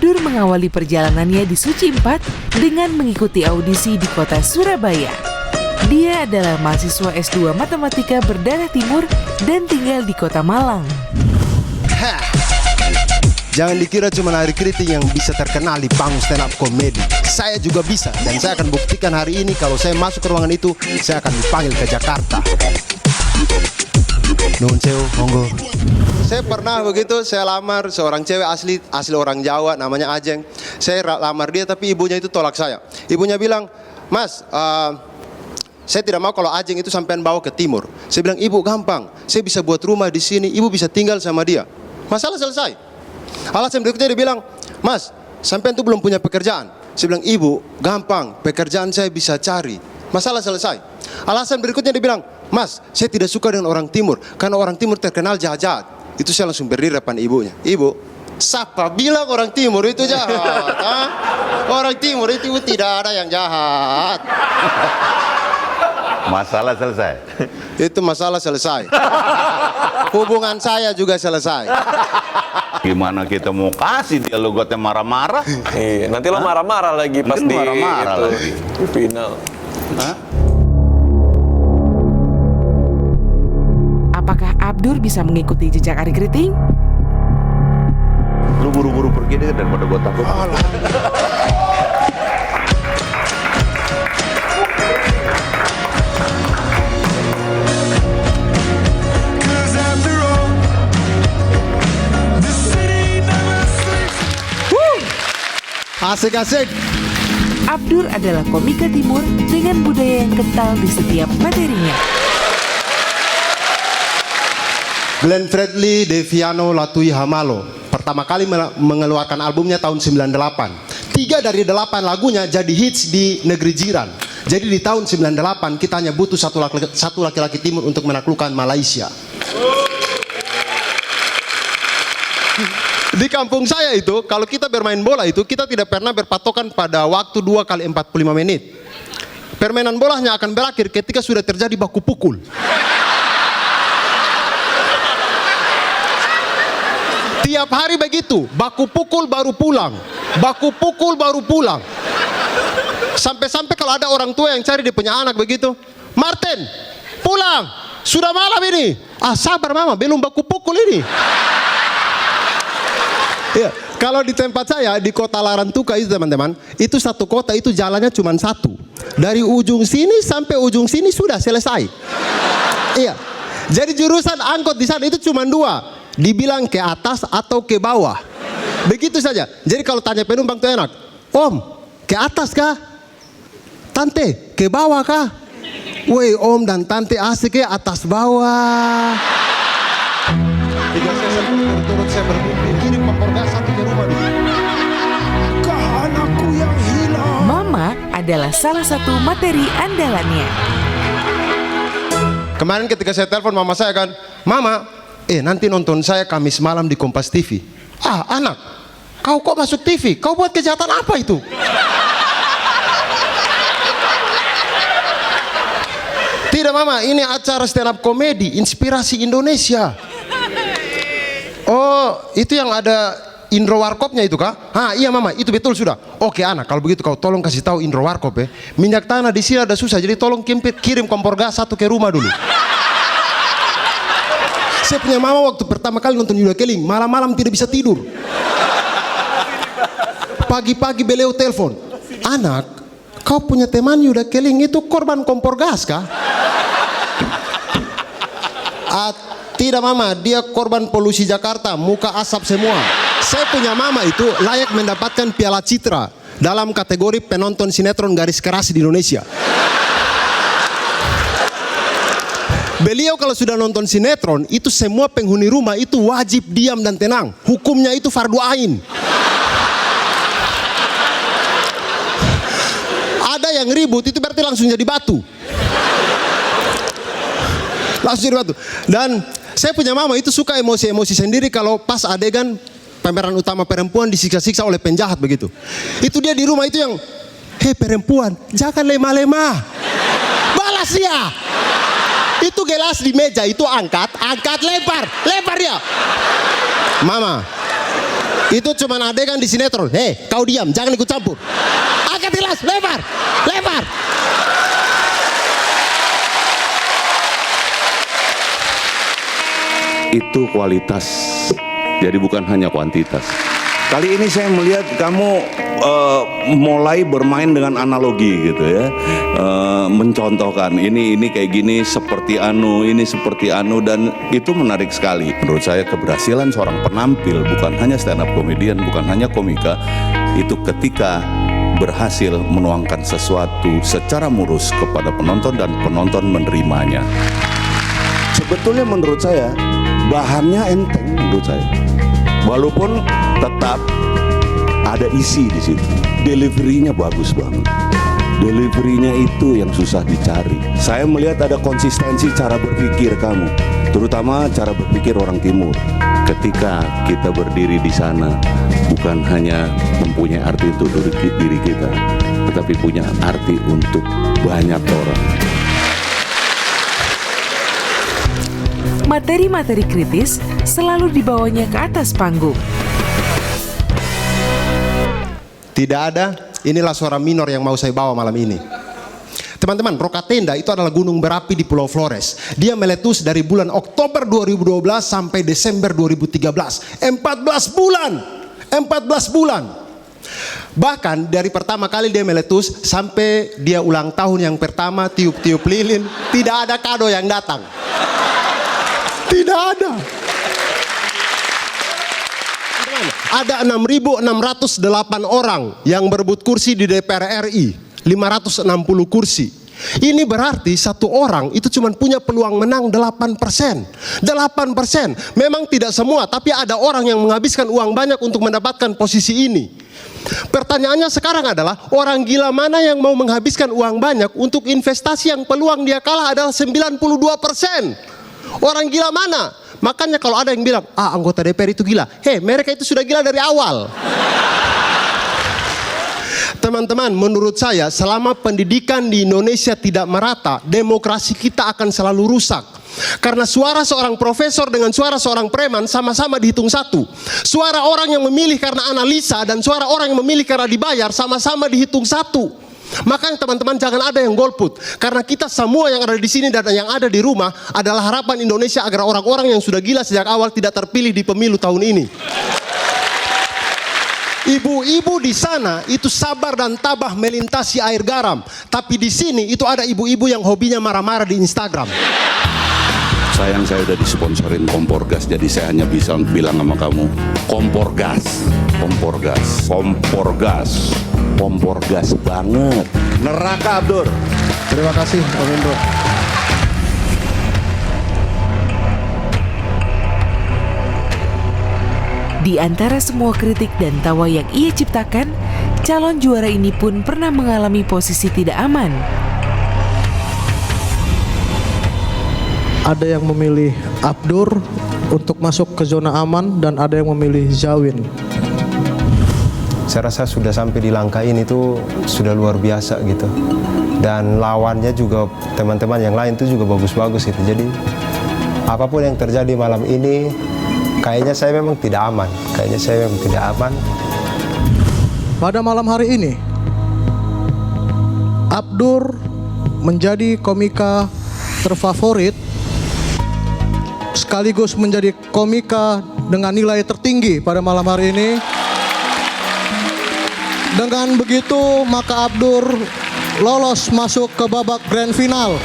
Abdur mengawali perjalanannya di Suci 4 dengan mengikuti audisi di kota Surabaya. Dia adalah mahasiswa S2 Matematika berdarah Timur dan tinggal di kota Malang. Jangan dikira cuma Hari Kriting yang bisa terkenal di panggung stand up komedi. Saya juga bisa, dan saya akan buktikan hari ini kalau saya masuk ke ruangan itu, saya akan dipanggil ke Jakarta. Nuhun sewu, monggo. Saya pernah begitu, saya lamar seorang cewek asli orang Jawa, namanya Ajeng. Saya lamar dia, tapi ibunya itu tolak saya. Ibunya bilang, "Mas, saya tidak mau kalau Ajeng itu sampean bawa ke timur." Saya bilang, "Ibu gampang, saya bisa buat rumah di sini, ibu bisa tinggal sama dia. Masalah selesai." Alasan berikutnya dia bilang, "Mas, sampean tuh belum punya pekerjaan." Saya bilang, "Ibu, gampang, pekerjaan saya bisa cari. Masalah selesai." Alasan berikutnya dia bilang, "Mas, saya tidak suka dengan orang timur, karena orang timur terkenal jahat-jahat." Itu saya langsung berdiri depan ibunya. "Ibu, siapa bilang orang timur itu jahat? Orang timur itu tidak ada yang jahat." Masalah selesai. Itu masalah selesai. Hubungan saya juga selesai. Gimana kita mau kasih dia lo gotnya marah-marah? Iya, nanti lo marah-marah lagi pas Nanti di marah-marah itu, lagi. di final. Hah? Apakah Abdur bisa mengikuti jejak Ari Kriting? Lu buru-buru pergi deh daripada gua takut. Asik-asik. Abdur adalah komika timur dengan budaya yang kental di setiap materinya. Glenn Fredly, Deviano, Latui Hamalo pertama kali mengeluarkan albumnya tahun 98. 3 dari 8 lagunya jadi hits di negeri jiran. Jadi di tahun 98 kita hanya butuh satu laki-laki timur untuk menaklukkan Malaysia. Di kampung saya itu, kalau kita bermain bola itu, kita tidak pernah berpatokan pada waktu 2 kali 45 menit. Permainan bolanya akan berakhir ketika sudah terjadi baku pukul. Tiap hari begitu, baku pukul baru pulang. Baku pukul baru pulang. Sampai-sampai kalau ada orang tua yang cari dia punya anak begitu, "Martin, pulang, sudah malam ini." "Ah, sabar mama, belum baku pukul ini." Ya, kalau di tempat saya di kota Larantuka itu teman-teman, itu satu kota itu jalannya cuma satu. Dari ujung sini sampai ujung sini sudah selesai. Iya. Jadi jurusan angkot di sana itu cuma 2. Dibilang ke atas atau ke bawah. Begitu saja. Jadi kalau tanya penumpang tuh enak. "Om, ke atas kah? Tante, ke bawah kah?" "Woi, om dan tante asik ya atas bawah." Tiga saya turut saya bermimpi kirim kompor gas satu ke rumah dulu. Anakku yang hilang. Mama adalah salah satu materi andalannya. Kemarin ketika saya telepon mama saya kan, "Mama, nanti nonton saya Kamis malam di Kompas TV." "Ah, anak, kau kok masuk TV? Kau buat kejahatan apa itu?" "Tidak mama, ini acara stand up komedi inspirasi Indonesia." "Oh, itu yang ada Indro Warkopnya itu kah?" "Ah, iya mama, itu betul sudah." "Oke anak, kalau begitu kau tolong kasih tahu Indro Warkop ya. Minyak tanah di sini ada susah, jadi tolong kirim kompor gas satu ke rumah dulu." Saya punya mama waktu pertama kali nonton Yuda Keling, malam-malam tidak bisa tidur. Pagi-pagi beliau telepon, "Anak, kau punya teman Yuda Keling itu korban kompor gas kah?" "Tidak mama, dia korban polusi Jakarta, muka asap semua." Saya punya mama itu layak mendapatkan Piala Citra dalam kategori penonton sinetron garis keras di Indonesia. Beliau kalau sudah nonton sinetron, itu semua penghuni rumah itu wajib diam dan tenang. Hukumnya itu fardu ain. Ada yang ribut, itu berarti langsung jadi batu. Langsung jadi batu. Dan saya punya mama itu suka emosi-emosi sendiri kalau pas adegan pemeran utama perempuan disiksa-siksa oleh penjahat begitu. Itu dia di rumah itu yang, "Hei perempuan, jangan lemah-lemah. Balas ya. Itu gelas di meja itu angkat, lempar ya." "Mama, Itu cuma adegan di sinetron. Hei, kau diam, jangan ikut campur. Angkat gelas, lempar, lempar. Itu kualitas, jadi bukan hanya kuantitas. Kali ini saya melihat kamu mulai bermain dengan analogi gitu ya, mencontohkan ini kayak gini seperti anu, ini seperti anu, dan itu menarik sekali. Menurut saya keberhasilan seorang penampil bukan hanya stand up comedian, bukan hanya komika, itu ketika berhasil menuangkan sesuatu secara mulus kepada penonton dan penonton menerimanya. Sebetulnya menurut saya bahannya enteng menurut saya, walaupun tetap ada isi di situ. Deliverynya bagus banget. Deliverynya itu yang susah dicari. Saya melihat ada konsistensi cara berpikir kamu, terutama cara berpikir orang Timur. Ketika kita berdiri di sana, bukan hanya mempunyai arti untuk diri kita, tetapi punya arti untuk banyak orang. Materi-materi kritis selalu dibawanya ke atas panggung. Tidak ada, inilah suara minor yang mau saya bawa malam ini. Teman-teman, Rokatenda itu adalah gunung berapi di Pulau Flores. Dia meletus dari bulan Oktober 2012 sampai Desember 2013. 14 bulan. 14 bulan. Bahkan dari pertama kali dia meletus sampai dia ulang tahun yang pertama, tiup-tiup lilin, tidak ada kado yang datang. Tidak ada. Ada 6.608 orang yang berebut kursi di DPR RI, 560 kursi. Ini berarti satu orang itu cuma punya peluang menang 8%. 8%. Memang tidak semua, tapi ada orang yang menghabiskan uang banyak untuk mendapatkan posisi ini. Pertanyaannya sekarang adalah, orang gila mana yang mau menghabiskan uang banyak untuk investasi yang peluang dia kalah adalah 92%? Orang gila mana? Makanya kalau ada yang bilang, anggota DPR itu gila. Hei, mereka itu sudah gila dari awal. Teman-teman, menurut saya selama pendidikan di Indonesia tidak merata, demokrasi kita akan selalu rusak. Karena suara seorang profesor dengan suara seorang preman sama-sama dihitung satu. Suara orang yang memilih karena analisa dan suara orang yang memilih karena dibayar sama-sama dihitung satu. Makanya teman-teman jangan ada yang golput, karena kita semua yang ada di sini dan yang ada di rumah adalah harapan Indonesia agar orang-orang yang sudah gila sejak awal tidak terpilih di pemilu tahun ini. Ibu-ibu di sana itu sabar dan tabah melintasi air garam, tapi di sini itu ada ibu-ibu yang hobinya marah-marah di Instagram. Sayang saya udah disponsorin kompor gas, jadi saya hanya bisa bilang sama kamu, kompor gas, kompor gas, kompor gas, kompor gas banget. Neraka Abdur. Terima kasih Om Indro. Di antara semua kritik dan tawa yang ia ciptakan, calon juara ini pun pernah mengalami posisi tidak aman. Ada yang memilih Abdur untuk masuk ke zona aman dan ada yang memilih Zawin. Saya rasa sudah sampai di langkah ini tuh sudah luar biasa gitu. Dan lawannya juga teman-teman yang lain tuh juga bagus-bagus itu. Jadi apapun yang terjadi malam ini, kayaknya saya memang tidak aman. Kayaknya saya memang tidak aman. Pada malam hari ini, Abdur menjadi komika terfavorit sekaligus menjadi komika dengan nilai tertinggi pada malam hari ini. Dengan begitu, maka Abdur lolos masuk ke babak grand final.